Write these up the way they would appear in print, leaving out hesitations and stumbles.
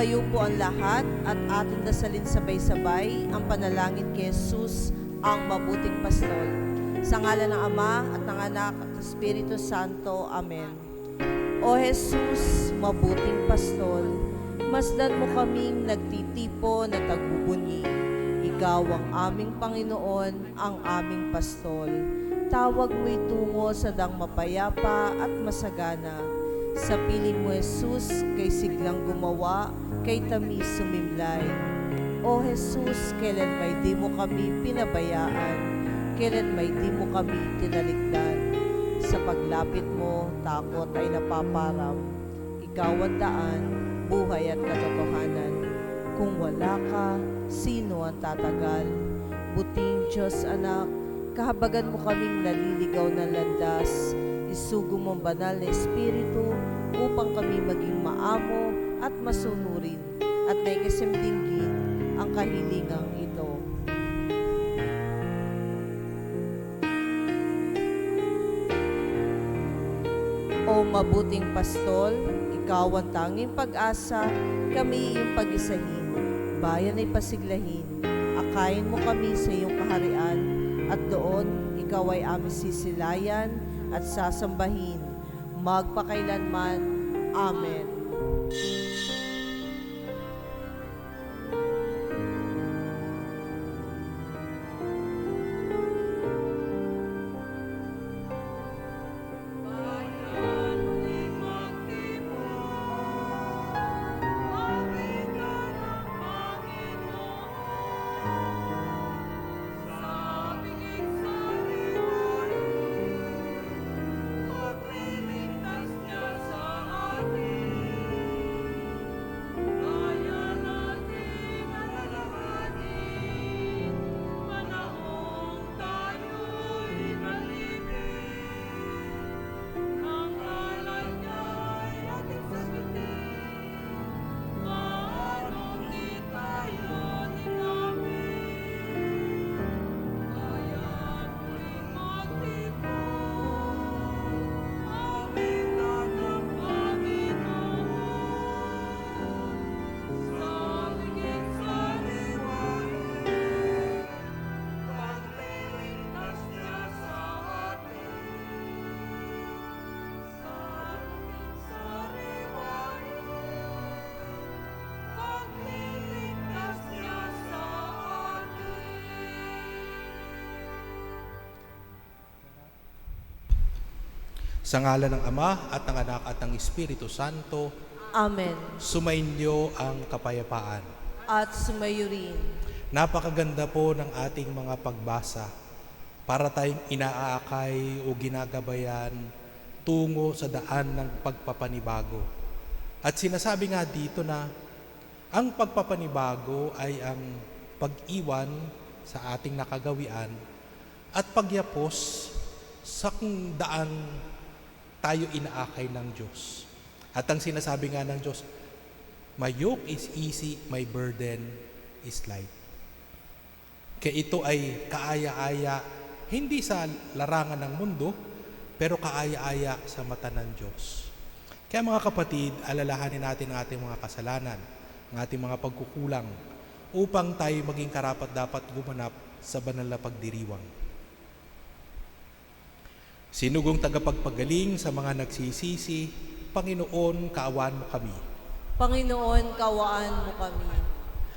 Tumayo po ang lahat at ating dasalin sabay-sabay ang panalangin kay Jesus, ang mabuting pastol. Sa ngalan ng Ama at ng Anak at ng Espiritu Santo. Amen. O Jesus, mabuting pastol, masdan mo kaming nagtitipo na tagbubunyi. Ikaw ang aming Panginoon, ang aming pastol. Tawag mo'y tungo sa dang mapayapa at masagana. Sa piling mo, Jesus, kay siglang gumawa, kay tamis sumimlay. O Jesus, kailan may di mo kami pinabayaan, kailan may di mo kami tinalikdan. Sa paglapit mo, takot ay napaparam. Ikaw ang daan, buhay at katotohanan. Kung wala ka, sino ang tatagal? Buting Diyos anak, kahabagan mo kaming naliligaw ng landas. Isugo mong banal na Espiritu upang kami maging maamo at masunurin at may kasimdinggin ang kahilingang ito. O mabuting pastol, ikaw ang tanging pag-asa, kami iyong pag-isahin, bayan ay pasiglahin, akayin mo kami sa iyong kaharian, at doon ikaw ay aming sisilayan at sasambahin, magpakailanman. Amen. Sa ngalan ng Ama at ng Anak at ng Espiritu Santo. Amen. Sumainyo ang kapayapaan. At sumayo rin. Napakaganda po ng ating mga pagbasa para tayong inaakay o ginagabayan tungo sa daan ng pagpapanibago. At sinasabi nga dito na ang pagpapanibago ay ang pag-iwan sa ating nakagawian at pagyapos sa kung daan tayo inaakay ng Diyos. At ang sinasabi nga ng Diyos, my yoke is easy, my burden is light. Kaya ito ay kaaya-aya, hindi sa larangan ng mundo, pero kaaya-aya sa mata ng Diyos. Kaya mga kapatid, alalahanin natin ang ating mga kasalanan, ang ating mga pagkukulang, upang tayo maging karapat-dapat gumanap sa banal na pagdiriwang. Sinugong tagapagpagaling sa mga nagsisisi, Panginoon, kaawaan mo kami. Panginoon, kaawaan mo kami.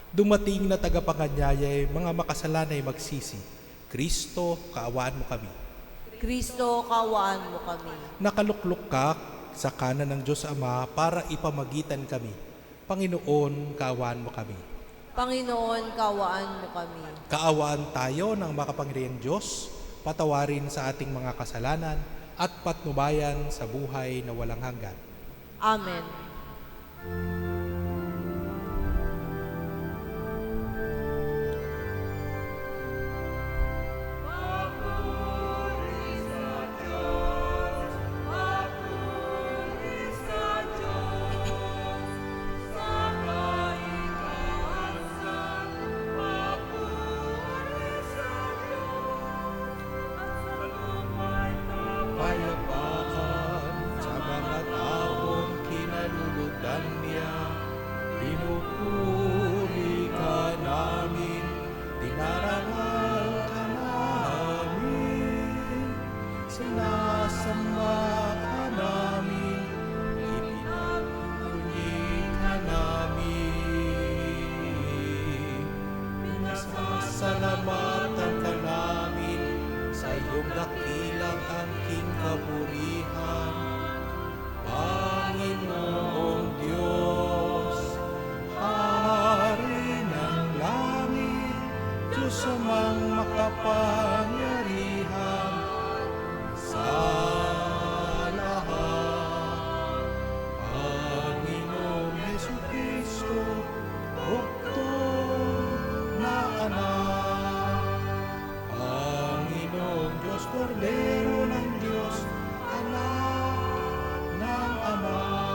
Dumating na tagapanganyayay, mga makasalanay magsisi, Kristo, kaawaan mo kami. Kristo, kaawaan mo kami. Nakaluklok ka sa kanan ng Diyos Ama para ipamagitan kami. Panginoon, kaawaan mo kami. Panginoon, kaawaan mo kami. Kaawaan tayo ng makapangyarihang Diyos, patawarin sa ating mga kasalanan at patnubayan sa buhay na walang hanggan. Amen. Payapaan sa mga taong kinalulugdan niya. Diyos amang makapangyarihan sa lahat. Panginoong Jesucristo, Bugtong na anak. Panginoong Diyos, Kordero ng Diyos, anak ng Ama.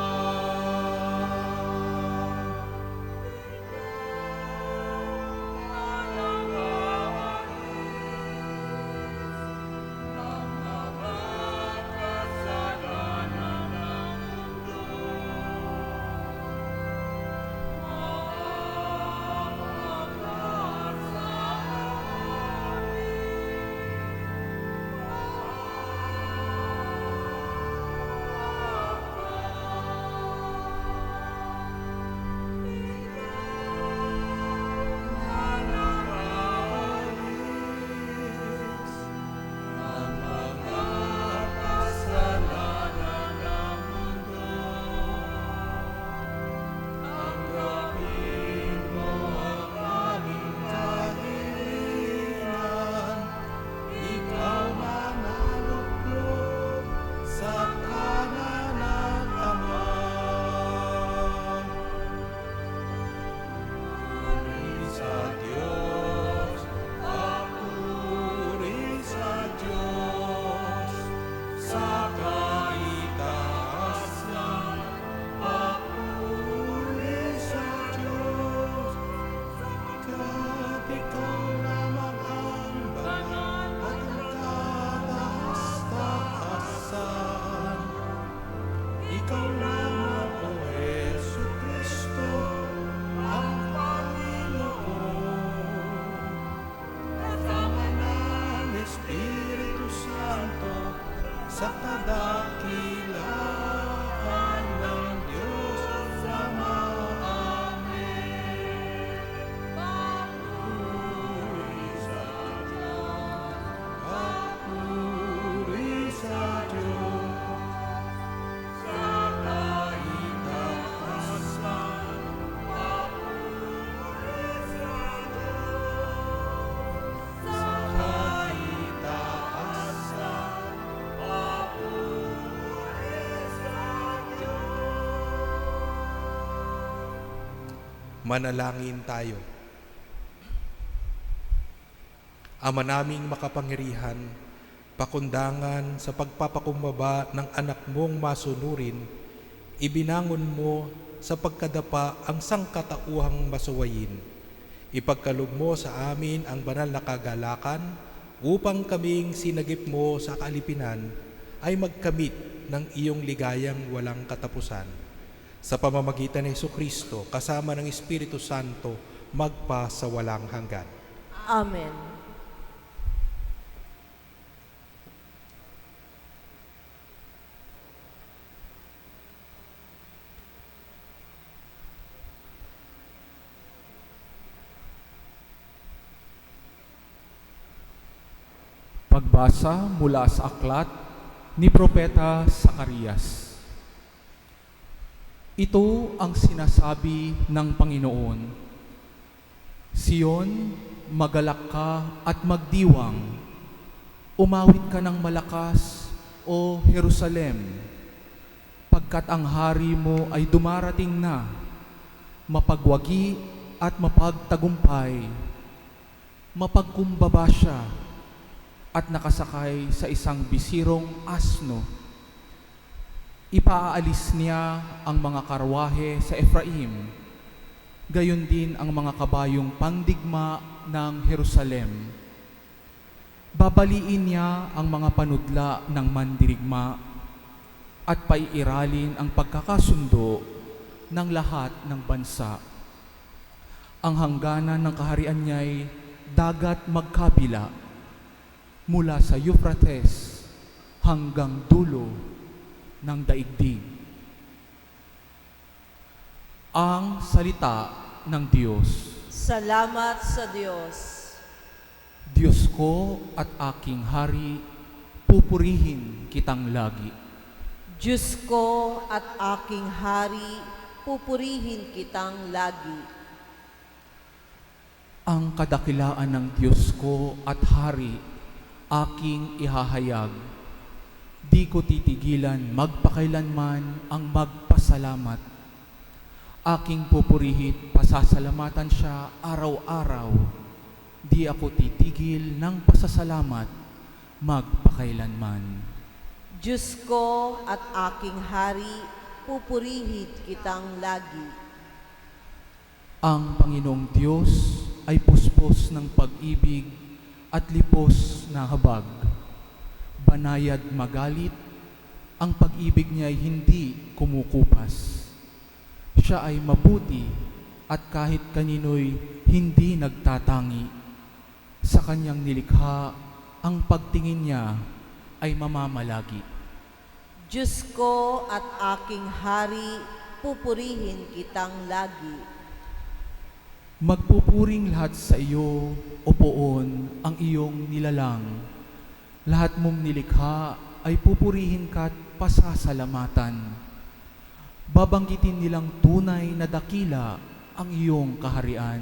Ikaw lamang, O Jesucristo, ang Panginoon. Kasama ng Espiritu Santo sa kadakilaan ng Diyos Ama. Amen. Papuri sa Diyos, papuri sa Diyos. Manalangin tayo. Ama naming makapangyarihan, pakundangan sa pagpapakumbaba ng anak mong masunurin, ibinangon mo sa pagkadapa ang sangkatauhang masuwayin. Ipagkaloob mo sa amin ang banal na kagalakan upang kaming sinagip mo sa kaalipinan ay magkamit ng iyong ligayang walang katapusan. Sa pamamagitan ni Jesucristo, kasama ng Espiritu Santo, magpa sa walang hanggan. Amen. Pagbasa mula sa aklat ni Propeta Zacarias. Ito ang sinasabi ng Panginoon. Siyon, magalak ka at magdiwang. Umawit ka ng malakas, O Jerusalem, pagkat ang hari mo ay dumarating na, mapagwagi at mapagtagumpay. Mapagkumbaba siya at nakasakay sa isang bisirong asno. Ipaalis niya ang mga karwahe sa Efraim, gayon din ang mga kabayong pandigma ng Jerusalem. Babaliin niya ang mga panudla ng mandirigma at paiiralin ang pagkakasundo ng lahat ng bansa. Ang hangganan ng kaharian niya'y dagat magkabila, mula sa Euphrates hanggang dulo ng daigdig. Ang salita ng Diyos. Salamat sa Diyos. Diyos ko at aking hari, pupurihin kitang lagi. Diyos ko at aking hari, pupurihin kitang lagi. Ang kadakilaan ng Diyos ko at Hari, aking ihahayag. Di ko titigilan magpakailanman ang magpasalamat. Aking pupurihit, pasasalamatan siya araw-araw. Di ako titigil ng pasasalamat magpakailanman. Diyos ko at aking Hari, pupurihit kitang lagi. Ang Panginoong Diyos ay puspos ng pag-ibig at lipos na habag. Banayad magalit, ang pag-ibig niya ay hindi kumukupas. Siya ay mabuti at kahit kanino'y hindi nagtatangi. Sa kanyang nilikha, ang pagtingin niya ay mamamalagi. Diyos ko at aking Hari, pupurihin kitang lagi. Magpupuring lahat sa iyo, o Poon, ang iyong nilalang. Lahat mong nilikha ay pupurihin ka at pasasalamatan. Babanggitin nilang tunay na dakila ang iyong kaharian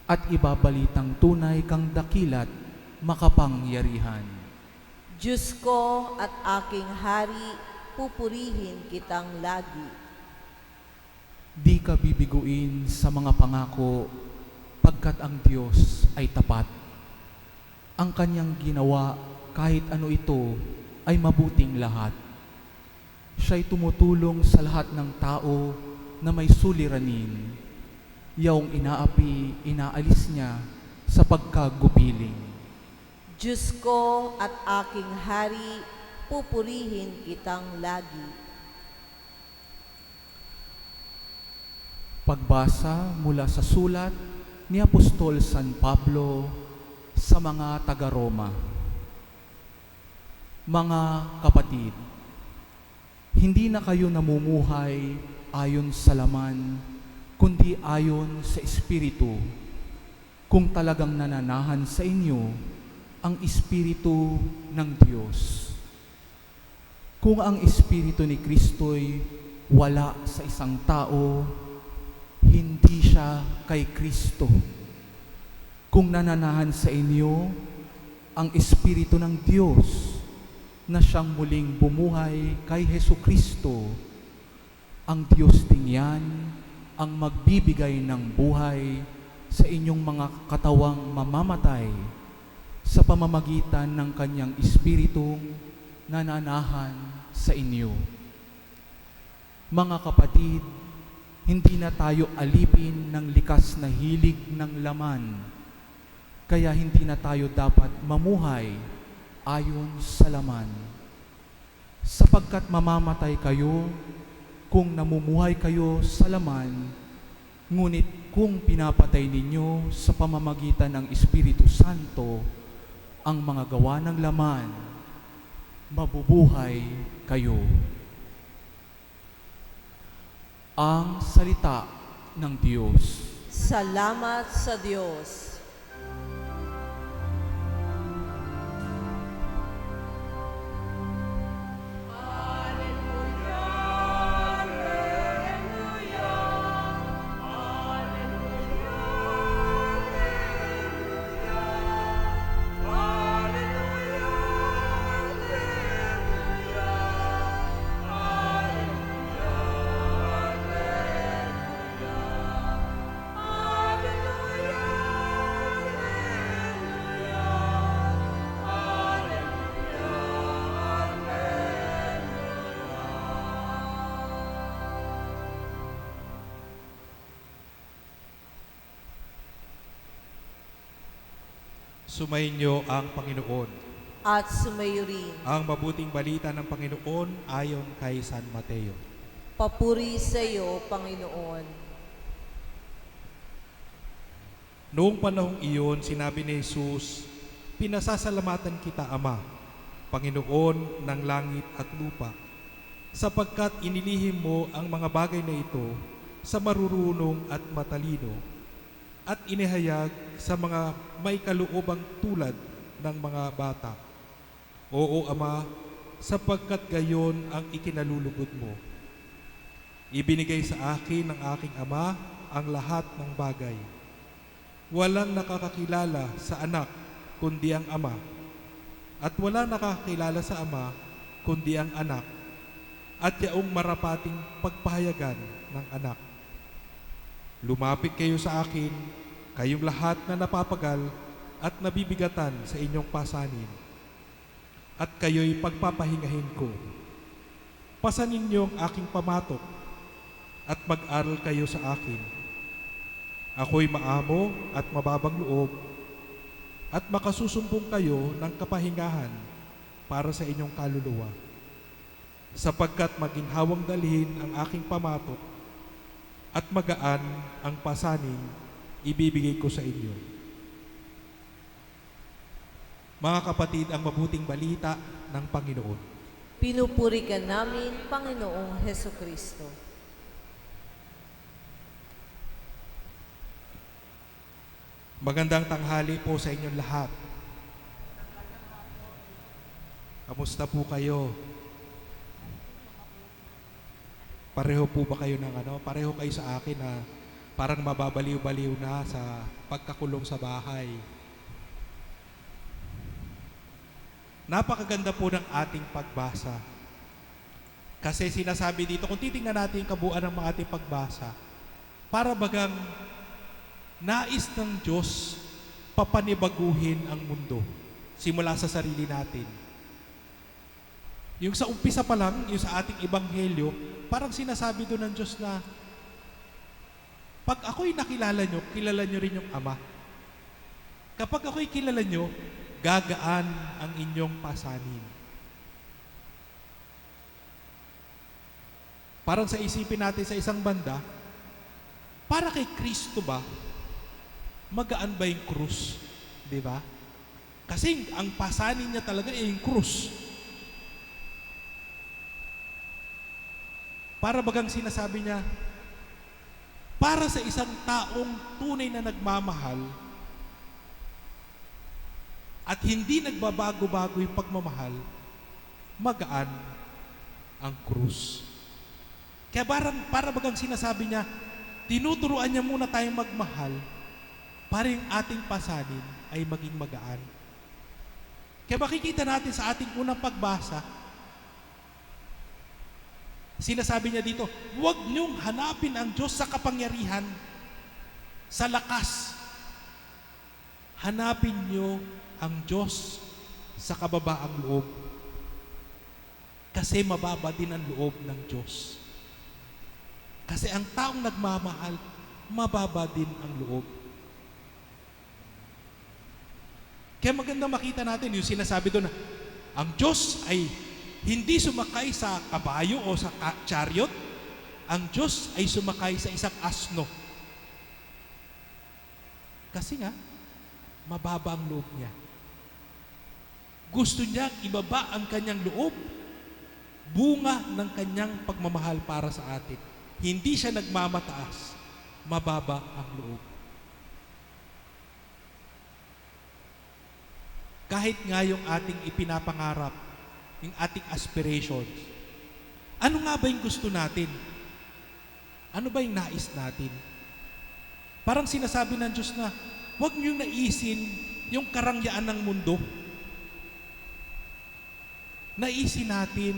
at ibabalitang tunay kang dakilat makapangyarihan. Diyos ko at aking Hari, pupurihin kitang lagi. Di ka bibiguin sa mga pangako, pagkat ang Diyos ay tapat. Ang kanyang ginawa, kahit ano ito, ay mabuting lahat. Siya'y tumutulong sa lahat ng tao na may suliranin. Yaong inaapi, inaalis niya sa pagkagupiling. Diyos ko at aking Hari, pupurihin kitang lagi. Pagbasa mula sa sulat ni Apostol San Pablo sa mga taga-Roma. Mga kapatid, hindi na kayo namumuhay ayon sa laman, kundi ayon sa Espiritu, kung talagang nananahan sa inyo ang Espiritu ng Diyos. Kung ang Espiritu ni Kristo'y wala sa isang tao, hindi siya kay Kristo. Kung nananahan sa inyo ang Espiritu ng Diyos na siyang muling bumuhay kay Hesu Kristo, ang Diyos din yan ang magbibigay ng buhay sa inyong mga katawang mamamatay sa pamamagitan ng kanyang Espiritong nananahan sa inyo. Mga kapatid, hindi na tayo alipin ng likas na hilig ng laman, kaya hindi na tayo dapat mamuhay ayon sa laman. Sapagkat mamamatay kayo kung namumuhay kayo sa laman, ngunit kung pinapatay ninyo sa pamamagitan ng Espiritu Santo ang mga gawa ng laman, mabubuhay kayo. Ang salita ng Diyos. Salamat sa Diyos. Sumainyo ang Panginoon. At sumayo rin. Ang mabuting balita ng Panginoon ayon kay San Mateo. Papuri sa iyo, Panginoon. Noong panahong iyon, sinabi ni Jesus, "Pinasasalamatan kita, Ama, Panginoon ng langit at lupa, sapagkat inilihim mo ang mga bagay na ito sa marurunong at matalino, at inihayag sa mga may kaluobang tulad ng mga bata. Oo, Ama, sapagkat gayon ang ikinalulugod mo. Ibinigay sa akin ng aking Ama ang lahat ng bagay. Walang nakakakilala sa anak kundi ang ama, at walang nakakakilala sa ama kundi ang anak, at yaong marapating pagpahayagan ng anak. Lumapit kayo sa akin, kayong lahat na napapagal at nabibigatan sa inyong pasanin, at kayo'y pagpapahingahin ko. Pasanin niyo ang aking pamatok at mag-aral kayo sa akin. Ako'y maamo at mababang loob, at makasusumbong kayo ng kapahingahan para sa inyong kaluluwa, sapagkat maginhawang dalhin ang aking pamatok at magaan ang pasanin ibibigay ko sa inyo. Mga kapatid, ang mabuting balita ng Panginoon. Pinupuri ka namin, Panginoong Heso Kristo. Magandang tanghali po sa inyong lahat. Kamusta po kayo? Pareho po ba kayo pareho kayo sa akin na parang mababaliw-baliw na sa pagkakulong sa bahay? Napakaganda po ng ating pagbasa. Kasi sinasabi dito, kung titingnan natin yung kabuuan ng mga ating pagbasa, para bagang nais ng Diyos papanibaguhin ang mundo simula sa sarili natin. Yung sa umpisa pa lang, yung sa ating ebanghelyo, parang sinasabi doon ng Diyos na pag ako'y nakilala nyo, kilala nyo rin yung Ama. Kapag ako'y kilala nyo, gagaan ang inyong pasanin. Parang sa isipin natin sa isang banda, para kay Kristo ba, magaan ba yung krus? Di ba? Kasi ang pasanin niya talaga ay yung krus. Para bagang sinasabi niya, para sa isang taong tunay na nagmamahal at hindi nagbabago-bago yung pagmamahal, magaan ang krus. Kaya para bagang sinasabi niya, tinuturuan niya muna tayong magmahal para yung ating pasanin ay maging magaan. Kaya makikita natin sa ating unang pagbasa, sinasabi niya dito, huwag niyong hanapin ang Diyos sa kapangyarihan, sa lakas. Hanapin niyo ang Diyos sa kababaang loob. Kasi mababa din ang loob ng Diyos. Kasi ang taong nagmamahal, mababa din ang loob. Kaya maganda makita natin yung sinasabi doon na ang Diyos ay hindi sumakay sa kabayo o sa chariot. Ang Diyos ay sumakay sa isang asno. Kasi nga, mababa ang loob niya. Gusto niya ibaba ang kanyang loob, bunga ng kanyang pagmamahal para sa atin. Hindi siya nagmamataas, mababa ang loob. Kahit nga yung ating ipinapangarap, yung ating aspirations, ano nga ba yung gusto natin? Ano ba yung nais natin? Parang sinasabi ng Diyos na, huwag niyong naisin yung karangyaan ng mundo. Naisin natin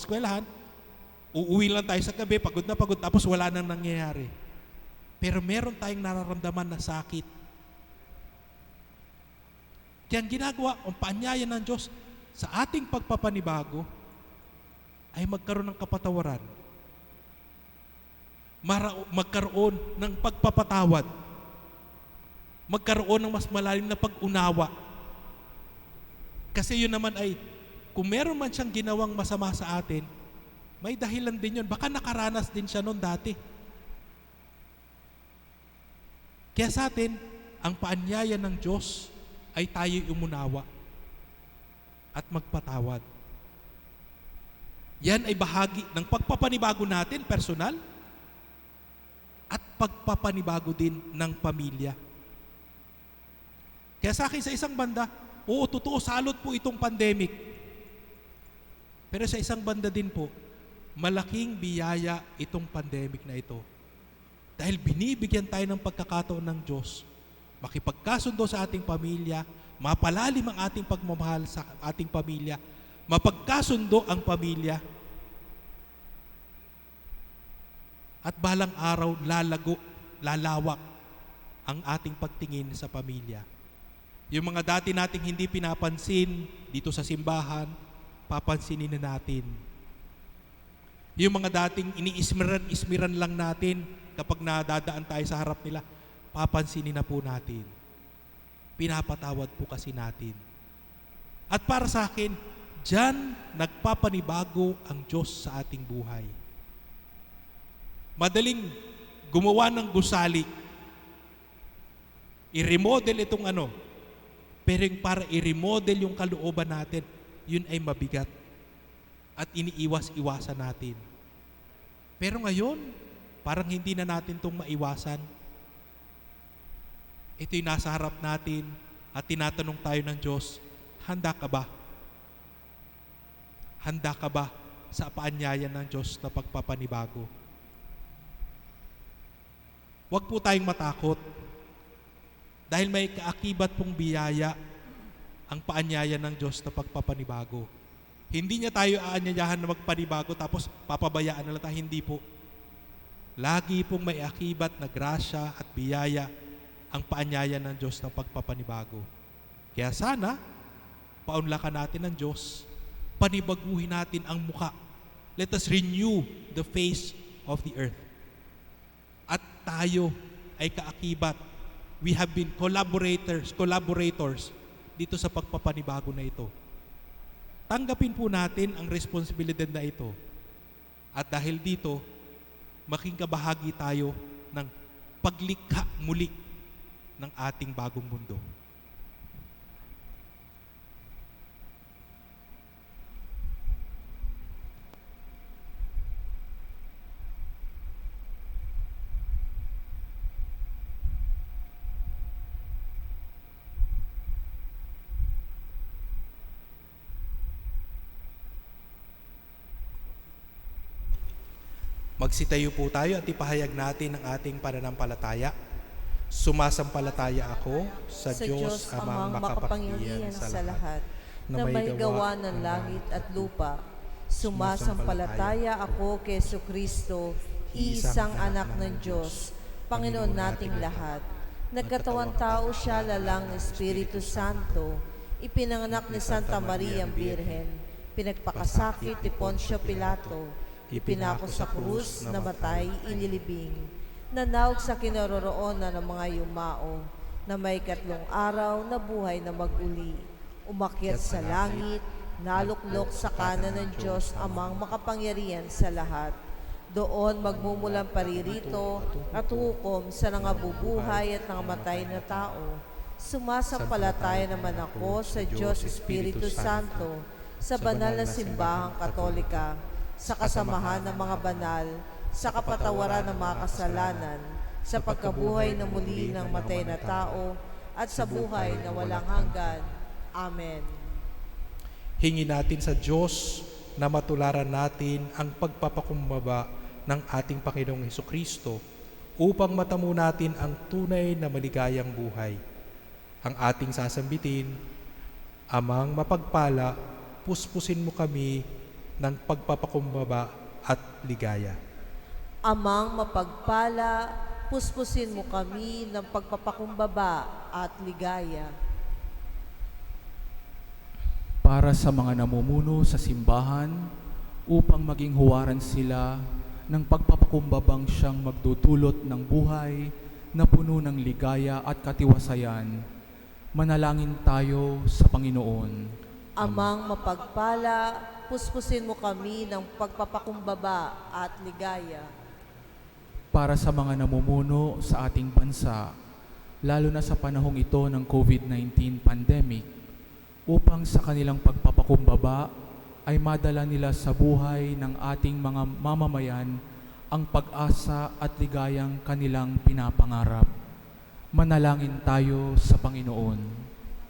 eskwelahan, uuwi lang tayo sa gabi, pagod na pagod, tapos wala nang nangyayari. Pero meron tayong nararamdaman na sakit. Kaya ang ginagawa, ang paanyaya ng Diyos sa ating pagpapanibago ay magkaroon ng kapatawaran. Magkaroon ng pagpapatawad. Magkaroon ng mas malalim na pag-unawa. Kasi yun naman ay, kung meron man siyang ginawang masama sa atin, may dahilan din yun. Baka nakaranas din siya noon dati. Kaya sa atin, ang paanyaya ng Diyos ay tayo'y umunawa at magpatawad. Yan ay bahagi ng pagpapanibago natin, personal, at pagpapanibago din ng pamilya. Kaya sa akin sa isang banda, oo, totoo, salot po itong pandemic. Pero sa isang banda din po, malaking biyaya itong pandemic na ito. Dahil binibigyan tayo ng pagkakataon ng Diyos, makipagkasundo sa ating pamilya, mapalalim ang ating pagmamahal sa ating pamilya, mapagkasundo ang pamilya, at balang araw lalawak ang ating pagtingin sa pamilya. Yung mga dati nating hindi pinapansin dito sa simbahan, papansinin na natin. Yung mga dating iniismiran lang natin kapag nadadaan tayo sa harap nila, papansinin na po natin. Pinapatawad po kasi natin. At para sa akin, diyan nagpapanibago ang Diyos sa ating buhay. Madaling gumawa ng gusali. I-remodel itong pero para i-remodel yung kalooban natin, yun ay mabigat at iniiwas-iwasan natin. Pero ngayon, parang hindi na natin itong maiwasan. Ito'y nasa harap natin at tinatanong tayo ng Diyos, handa ka ba? Handa ka ba sa paanyaya ng Diyos na pagpapanibago? Huwag po tayong matakot dahil may kaakibat pong biyaya ang paanyaya ng Diyos na pagpapanibago. Hindi niya tayo aanyayahan na magpanibago tapos papabayaan na lang tayo. Hindi po. Lagi pong may akibat na grasya at biyaya ang paanyaya ng Diyos na pagpapanibago. Kaya sana, paunlakan natin ng Diyos, panibaguhin natin ang muka. Let us renew the face of the earth. At tayo ay kaakibat. We have been collaborators dito sa pagpapanibago na ito. Tanggapin po natin ang responsibilidad na ito. At dahil dito, maging kabahagi tayo ng paglikha muli ng ating bagong mundo. Magsitayo po tayo at ipahayag natin ang ating pananampalataya. Sumasampalataya ako sa Diyos amang makapangyarihan sa lahat, na may gawa ng langit at lupa. Sumasampalataya ako kay Jesucristo, iisang anak ng Diyos, Panginoon nating lahat. Nagkatawang tao siya lalang ng Espiritu Santo, ipinanganak ni Santa Maria ang Birhen, pinagpakasakit ni Poncio Pilato, ipinako sa krus, namatay, inilibing, nanawag sa kinaroroonan ng mga yumao, na may 3 araw na buhay na mag-uli, umakyat sa langit, naluklok sa kanan ng Diyos amang makapangyarihan sa lahat. Doon magmumulang paririto at hukom sa nangabubuhay at nangamatay na tao. Sumasampalataya naman ako sa Diyos Espiritu Santo, sa banal na simbahang Katolika, sa kasamahan ng mga banal, sa kapatawaran ng mga kasalanan, sa pagkabuhay na muli ng matay na tao, at sa buhay na walang hanggan. Amen. Hingi natin sa Diyos na matularan natin ang pagpapakumbaba ng ating Panginoong Hesukristo upang matamo natin ang tunay na maligayang buhay. Ang ating sasambitin, Amang mapagpala, puspusin mo kami ng pagpapakumbaba at ligaya. Amang mapagpala, puspusin mo kami ng pagpapakumbaba at ligaya. Para sa mga namumuno sa simbahan, upang maging huwaran sila ng pagpapakumbabang siyang magdudulot ng buhay na puno ng ligaya at katiwasayan, manalangin tayo sa Panginoon. Amang mapagpala, puspusin mo kami ng pagpapakumbaba at ligaya. Para sa mga namumuno sa ating bansa, lalo na sa panahong ito ng COVID-19 pandemic, upang sa kanilang pagpapakumbaba ay madala nila sa buhay ng ating mga mamamayan ang pag-asa at ligayang kanilang pinapangarap. Manalangin tayo sa Panginoon.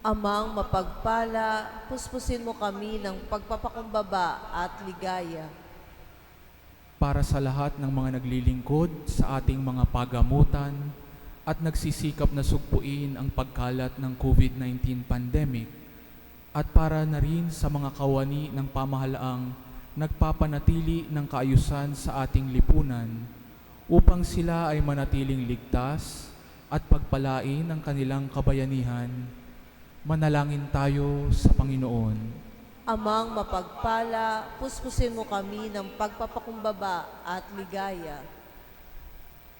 Amang mapagpala, puspusin mo kami ng pagpapakumbaba at ligaya. Para sa lahat ng mga naglilingkod sa ating mga pagamutan at nagsisikap na sugpuin ang pagkalat ng COVID-19 pandemic, at para na rin sa mga kawani ng pamahalaang nagpapanatili ng kaayusan sa ating lipunan upang sila ay manatiling ligtas at pagpalain ang kanilang kabayanihan, manalangin tayo sa Panginoon. Amang mapagpala, puspusin mo kami ng pagpapakumbaba at ligaya.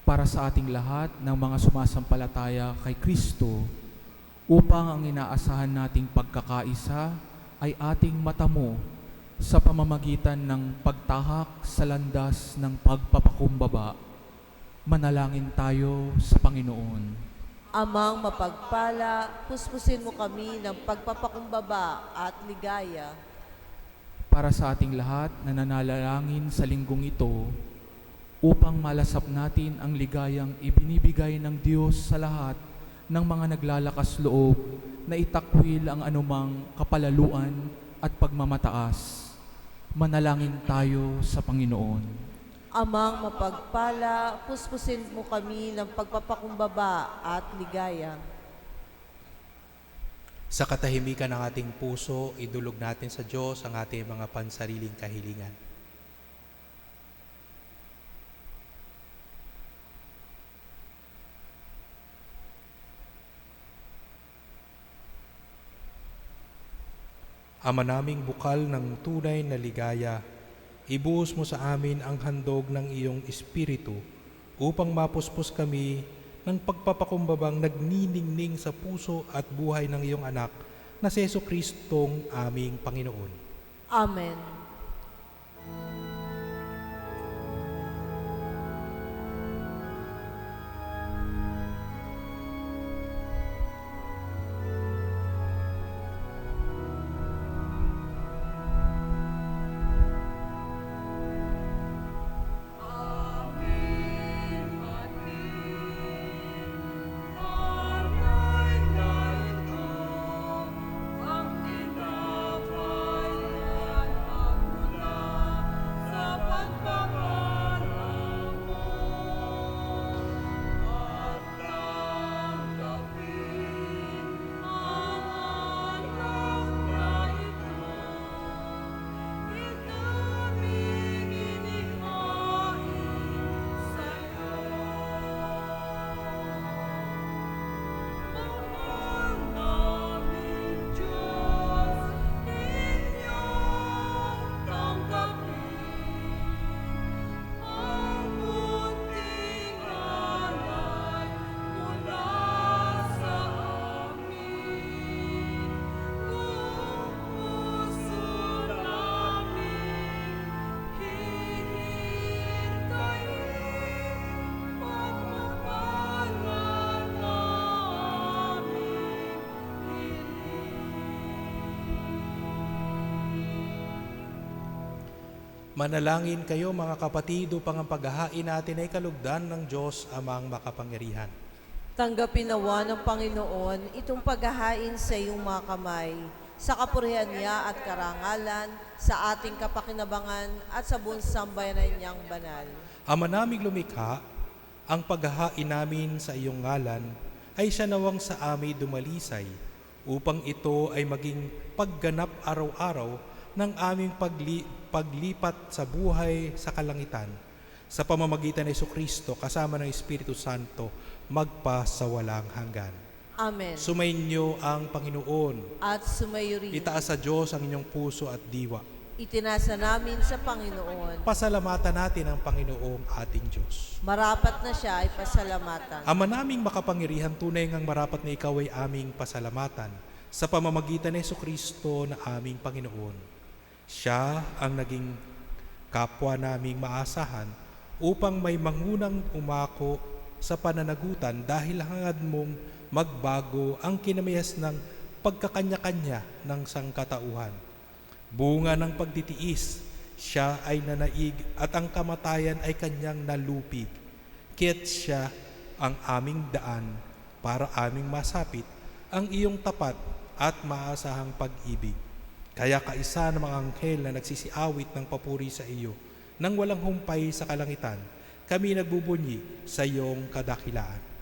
Para sa ating lahat ng mga sumasampalataya kay Kristo, upang ang inaasahan nating pagkakaisa ay ating matamo sa pamamagitan ng pagtahak sa landas ng pagpapakumbaba, manalangin tayo sa Panginoon. Amang mapagpala, puspusin mo kami ng pagpapakumbaba at ligaya. Para sa ating lahat na nananalangin sa linggong ito, upang malasap natin ang ligayang ibinibigay ng Diyos sa lahat ng mga naglalakas loob na itakwil ang anumang kapalaluan at pagmamataas, manalangin tayo sa Panginoon. Amang mapagpala, puspusin mo kami ng pagpapakumbaba at ligaya. Sa katahimikan ng ating puso, idulog natin sa Diyos ang ating mga pansariling kahilingan. Ama naming bukal ng tunay na ligaya, ibuhos mo sa amin ang handog ng iyong Espiritu upang mapuspos kami ng pagpapakumbabang nagniningning sa puso at buhay ng iyong anak na si Jesucristong aming Panginoon. Amen. Manalangin kayo mga kapatid upang ang paghahain natin ay kalugdan ng Diyos amang makapangyarihan. Tanggapin nawa ng Panginoon itong paghahain sa iyong mga kamay, sa kapurihan niya at karangalan, sa ating kapakinabangan at sa buong sambayanan niyang banal. Ama naming lumikha, ang paghahain namin sa iyong ngalan ay siya nawang sa amin dumalisay, upang ito ay maging pagganap araw-araw ng aming paglipat sa buhay sa kalangitan sa pamamagitan ni Jesucristo kasama ng Espiritu Santo magpa sa walang hanggan. Amen. Sumainyo ang Panginoon. At sumayo rin. Itaas sa Diyos ang inyong puso at diwa. Itinasa namin sa Panginoon. Pasalamatan natin ang Panginoong ating Diyos. Marapat na siya ay pasalamatan. Ama naming makapangyarihan, tunay ngang marapat na ikaw ay aming pasalamatan sa pamamagitan ni Jesucristo na aming Panginoon. Siya ang naging kapwa naming maasahan upang may mangunang umako sa pananagutan dahil hangad mong magbago ang kinamihas ng pagkakanya-kanya ng sangkatauhan. Bunga ng pagtitiis, siya ay nanaig at ang kamatayan ay kanyang nalupig. Kaya't siya ang aming daan para aming masapit ang iyong tapat at maasahang pag-ibig. Kaya kaisa ng mga anghel na nagsisiawit ng papuri sa iyo, nang walang humpay sa kalangitan, kami nagbubunyi sa iyong kadakilaan.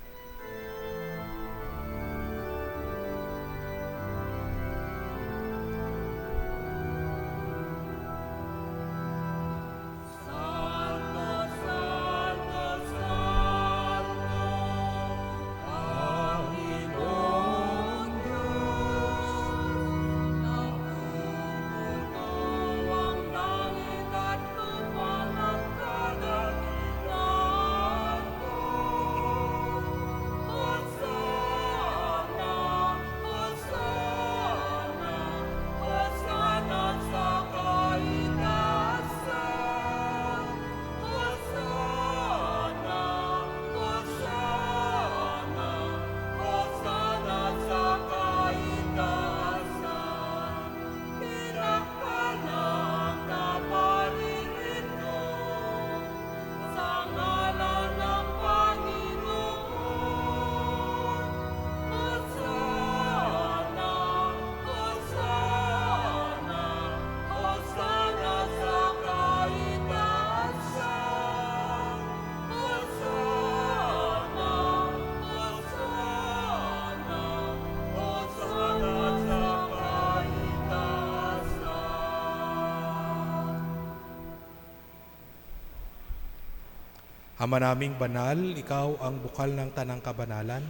Ama naming banal, ikaw ang bukal ng tanang kabanalan,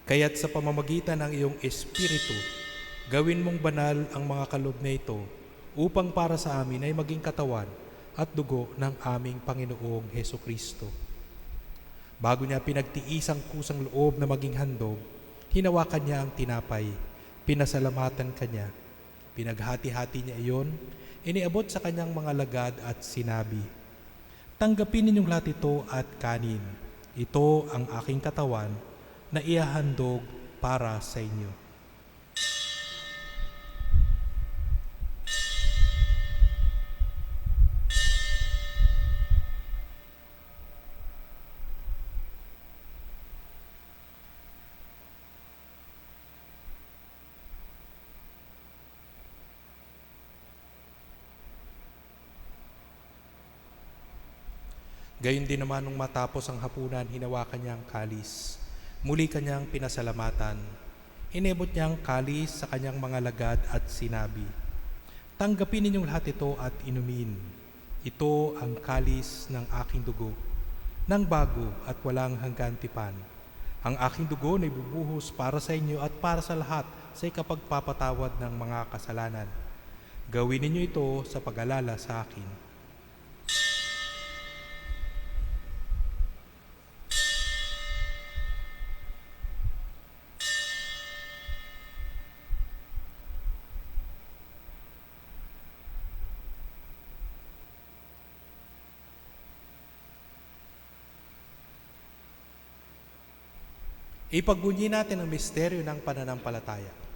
kaya't sa pamamagitan ng iyong Espiritu, gawin mong banal ang mga kaloob na ito upang para sa amin ay maging katawan at dugo ng aming Panginoong Hesukristo. Bago niya pinagtiis ang kusang loob na maging handog, hinawakan niya ang tinapay, pinasalamatan kanya, pinaghati-hati niya iyon, iniabot sa kanyang mga lagad at sinabi, "Tanggapin ninyong lahat ito at kanin. Ito ang aking katawan na ihahandog para sa inyo." Gayon din naman nung matapos ang hapunan, hinawakan niya ang kalis. Muli kanyang pinasalamatan. Inebot niya ang kalis sa kanyang mga lagad at sinabi, "Tanggapin ninyong lahat ito at inumin. Ito ang kalis ng aking dugo, ng bago at walang hanggantipan. Ang aking dugo na ibubuhos para sa inyo at para sa lahat sa ikapagpapatawad ng mga kasalanan. Gawin ninyo ito sa pag-alala sa akin." Ipagbunyi natin ang misteryo ng pananampalataya.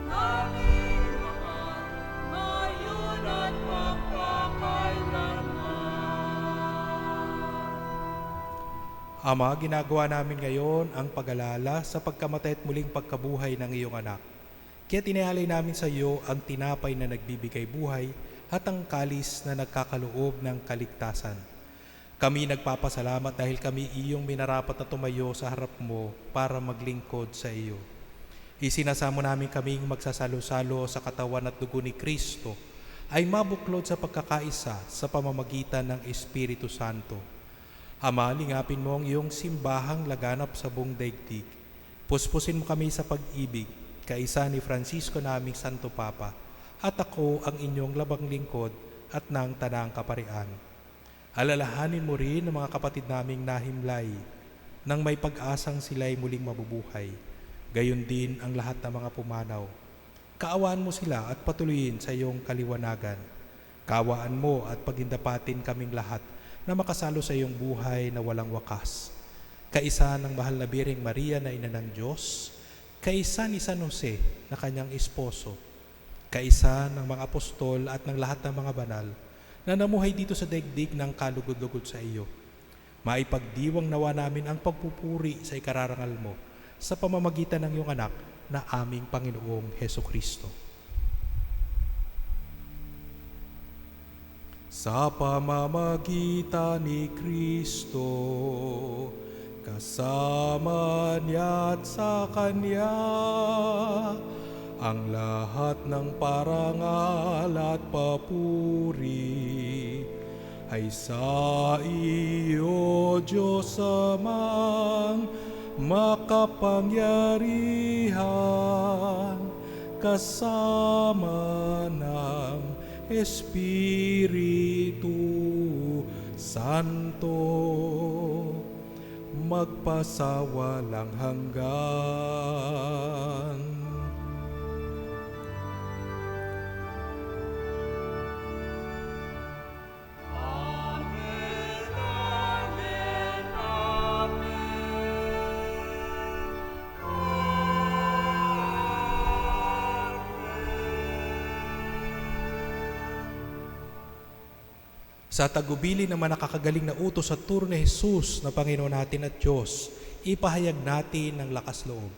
Amen. Ama, ginagawa namin ngayon ang pag-alala sa pagkamatay at muling pagkabuhay ng iyong anak. Kaya tinialay namin sa iyo ang tinapay na nagbibigay buhay at ang kalis na nagkakaloob ng kaligtasan. Kami nagpapasalamat dahil kami iyong minarapat na tumayo sa harap mo para maglingkod sa iyo. Isinasamo namin kaming magsasalo-salo sa katawan at dugo ni Kristo ay mabuklod sa pagkakaisa sa pamamagitan ng Espiritu Santo. Ama, lingapin mo ang iyong simbahang laganap sa buong daigdig. Puspusin mo kami sa pag-ibig, kaisa ni Francisco naming Santo Papa, at ako ang inyong labang lingkod at ng tanang kaparian. Alalahanin mo rin ang mga kapatid naming nahimlay, nang may pag-asang sila'y muling mabubuhay. Gayon din ang lahat ng mga pumanaw. Kaawaan mo sila at patuloyin sa iyong kaliwanagan. Kaawaan mo at pagindapatin kaming lahat na makasalo sa iyong buhay na walang wakas. Kaisa ng mahal na Birheng Maria na ina ng Diyos, kaisa ni San Jose na kanyang esposo, kaisa ng mga apostol at ng lahat ng mga banal na namuhay dito sa daigdig ng kalugod-lugod sa iyo. Maipagdiwang nawa namin ang pagpupuri sa ikararangal mo sa pamamagitan ng iyong anak na aming Panginoong Hesukristo. Sa pamamagitan ni Kristo, kasama niya at sa Kanya, ang lahat ng parangal at papuri ay sa iyo, Diyos Amang makapangyarihan, kasama ng Espiritu Santo, magpasawalang hanggan. Sa tagubili naman nakakagaling na utos sa turo ni Jesus na Panginoon natin at Diyos, ipahayag natin ng lakas loob.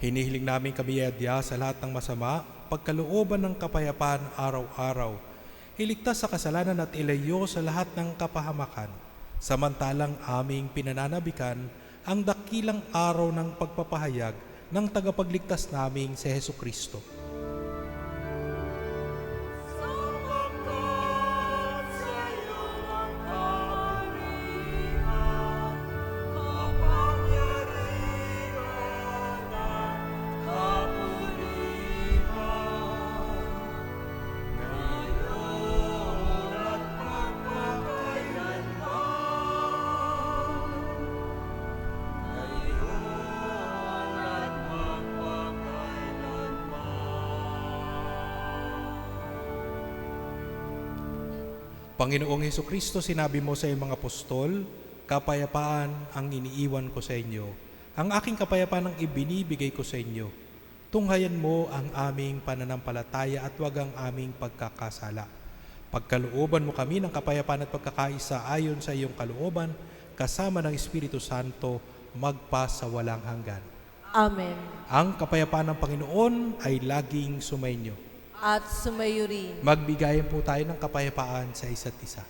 Hinihiling namin kami adya sa lahat ng masama, pagkalooban ng kapayapaan araw-araw. Iligtas sa kasalanan at ilayo sa lahat ng kapahamakan. Samantalang aming pinananabikan ang dakilang araw ng pagpapahayag ng tagapagligtas naming si Hesukristo. Kapayapaan Panginoong Hesukristo, sinabi mo sa iyong mga apostol, kapayapaan ang iniiwan ko sa inyo. Ang aking kapayapaan ang ibinibigay ko sa inyo. Tunghayan mo ang aming pananampalataya at wag ang aming pagkakasala. Pagkalooban mo kami ng kapayapaan at pagkakaisa ayon sa iyong kalooban, kasama ng Espiritu Santo, magpa sa walang hanggan. Amen. Ang kapayapaan ng Panginoon ay laging sumainyo. At sumayo rin. Magbigayan po tayo ng kapayapaan sa isa't isa.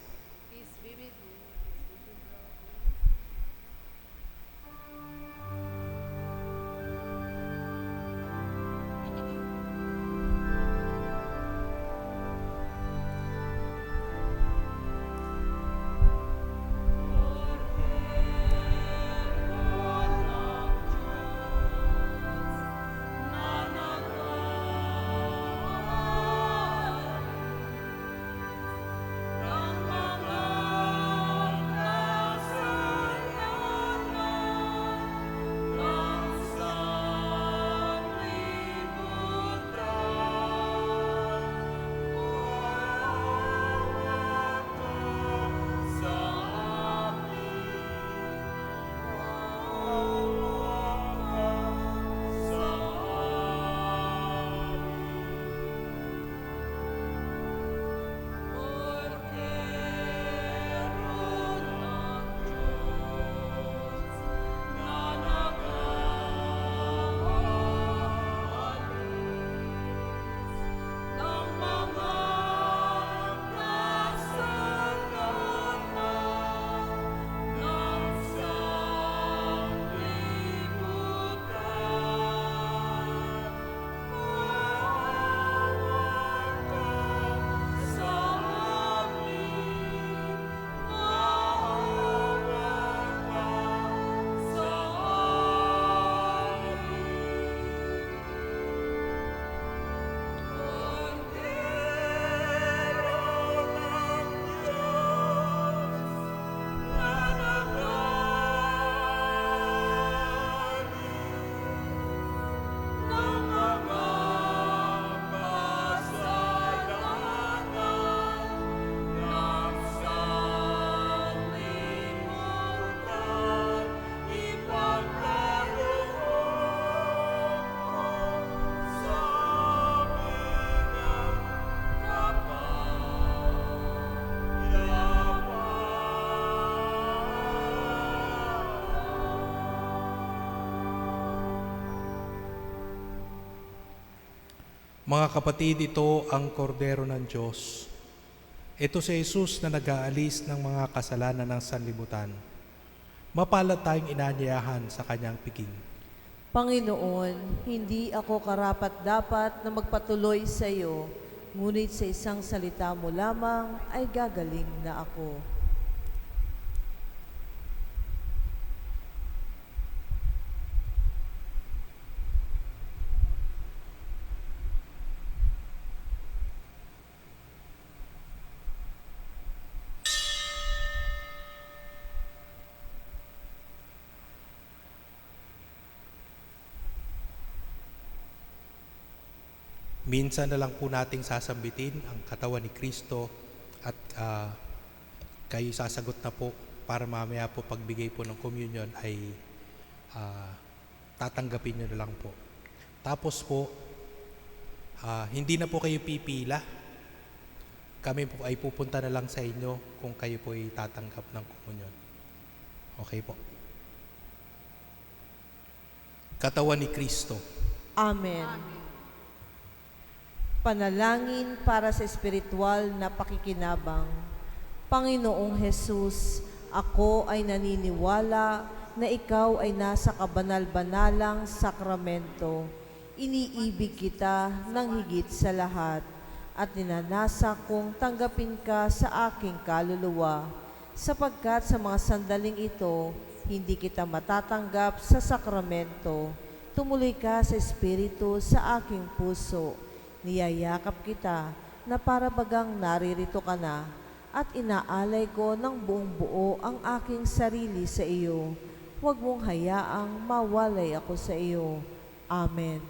Mga kapatid, ito ang kordero ng Diyos. Ito si Jesus na nag-aalis ng mga kasalanan ng sanlibutan. Mapalad tayong inanyayahan sa kanyang piging. Panginoon, hindi ako karapat-dapat na magpatuloy sa iyo, ngunit sa isang salita mo lamang ay gagaling na ako. Minsan na lang po nating sasambitin ang katawan ni Kristo at kayo sasagot na po para mamaya po pagbigay po ng communion ay tatanggapin nyo na lang po. Tapos po, hindi na po kayo pipila. Kami po ay pupunta na lang sa inyo kung kayo po ay tatanggap ng communion. Okay po. Katawan ni Kristo. Amen. Panalangin para sa espiritual na pakikinabang. Panginoong Jesus, ako ay naniniwala na ikaw ay nasa kabanal-banalang sakramento. Iniibig kita ng higit sa lahat at ninanasa kong tanggapin ka sa aking kaluluwa, sapagkat sa mga sandaling ito, hindi kita matatanggap sa sakramento. Tumuloy ka sa Espiritu sa aking puso. Niyayakap kita na para bagang naririto ka na at inaalay ko ng buong buo ang aking sarili sa iyo. Huwag mong hayaang mawalay ako sa iyo. Amen.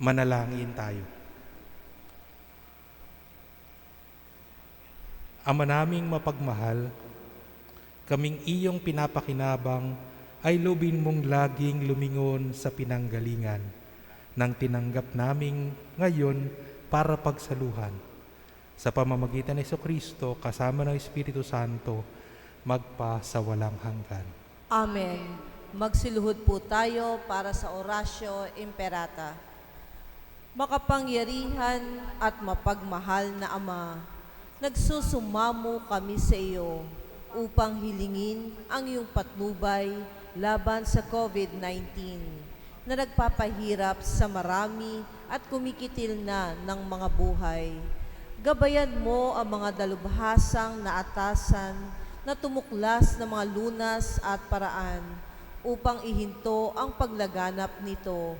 Manalangin tayo. Ama naming mapagmahal, kaming iyong pinapakinabang ay lubin mong laging lumingon sa pinanggalingan ng tinanggap naming ngayon para pagsaluhan. Sa pamamagitan ni Jesucristo kasama ng Espiritu Santo, magpa sa walang hanggan. Amen. Magsiluhod po tayo para sa Orasio Imperata. Makapangyarihan at mapagmahal na Ama, nagsusumamo kami sa iyo upang hilingin ang iyong patnubay laban sa COVID-19 na nagpapahirap sa marami at kumikitil na ng mga buhay. Gabayan mo ang mga dalubhasang na atasan na tumuklas ng mga lunas at paraan upang ihinto ang paglaganap nito.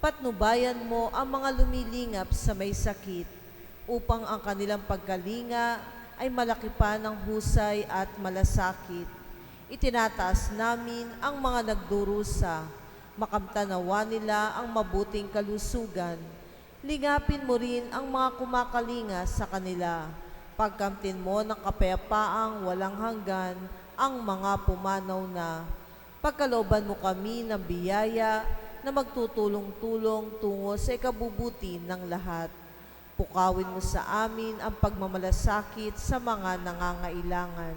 Patnubayan mo ang mga lumilingap sa may sakit upang ang kanilang pagkalinga ay malaki pa ng husay at malasakit. Itinataas namin ang mga nagdurusa, makamtanawa nila ang mabuting kalusugan. Ligapin mo rin ang mga kumakalinga sa kanila. Pagkamtin mo ng kapayapaang walang hanggan ang mga pumanaw na. Pagkalooban mo kami ng biyaya na magtutulong-tulong tungo sa ikabubuti ng lahat. Pukawin mo sa amin ang pagmamalasakit sa mga nangangailangan.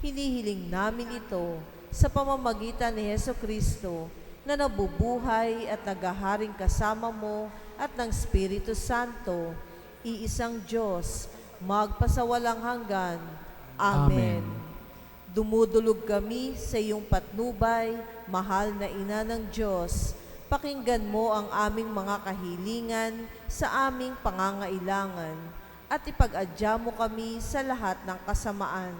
Hinihiling namin ito sa pamamagitan ni Jesucristo na nabubuhay at naghaharing kasama mo at ng Espiritu Santo, iisang Diyos, magpasawalang hanggan. Amen. Amen. Dumudulog kami sa iyong patnubay, mahal na Ina ng Diyos. Pakinggan mo ang aming mga kahilingan sa aming pangangailangan at ipag-adya mo kami sa lahat ng kasamaan.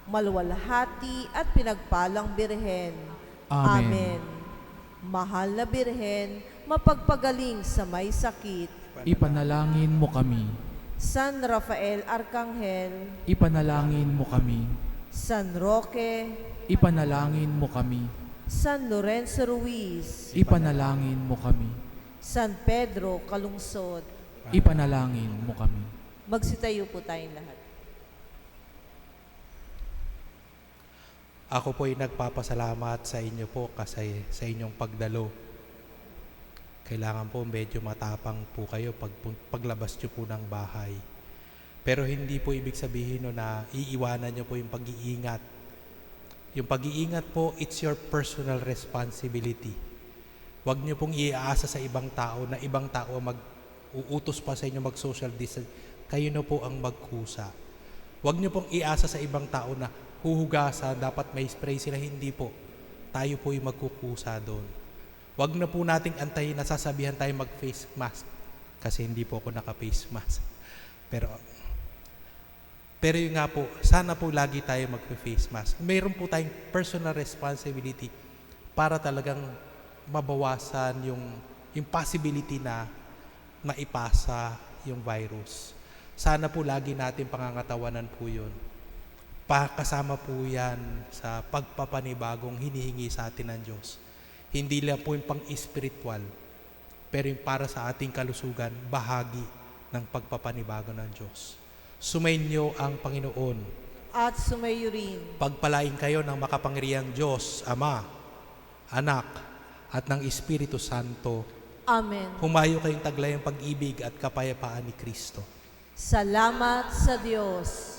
Maluwalhati at pinagpalang Birhen. Amen. Mahal na Birhen, mapagpagaling sa may sakit. Ipanalangin mo kami. San Rafael Arcangel, Ipanalangin mo kami. San Roque, Ipanalangin mo kami. San Lorenzo Ruiz, Ipanalangin mo kami. San Pedro Calungsod. Ipanalangin mo kami. Magsitayo po tayong lahat. Ako po ay nagpapasalamat sa inyo po kasi sa inyong pagdalo. Kailangan po medyo matapang po kayo paglabas nyo po ng bahay. Pero hindi po ibig sabihin no na iiwanan nyo po yung pag-iingat. Yung pag-iingat po, it's your personal responsibility. Huwag nyo pong iaasa sa ibang tao na ibang tao mag-uutos pa sa inyo mag-social distance. Kayo na po ang magkusa. Huwag nyo pong iasa sa ibang tao na huhugasan, dapat may spray sila. Hindi po. Tayo po yung magkukusa doon. Huwag na po nating antayin na sasabihan tayo mag-face mask. Kasi hindi po ako naka-face mask. Pero yun nga po, sana po lagi tayo mag-face mask. Mayroon po tayong personal responsibility para talagang mabawasan yung possibility na maipasa yung virus. Sana po lagi natin pangangatawanan po yun. Kasama po yan sa pagpapanibagong hinihingi sa atin ng Diyos. Hindi lang po yung pang-spiritual, pero yung para sa ating kalusugan, bahagi ng pagpapanibago ng Diyos. Sumainyo ang Panginoon. At sumayo rin. Pagpalain kayo ng makapangyarihang Diyos, Ama, Anak, at ng Espiritu Santo. Amen. Humayo kayong taglayang pag-ibig at kapayapaan ni Kristo. Salamat sa Diyos.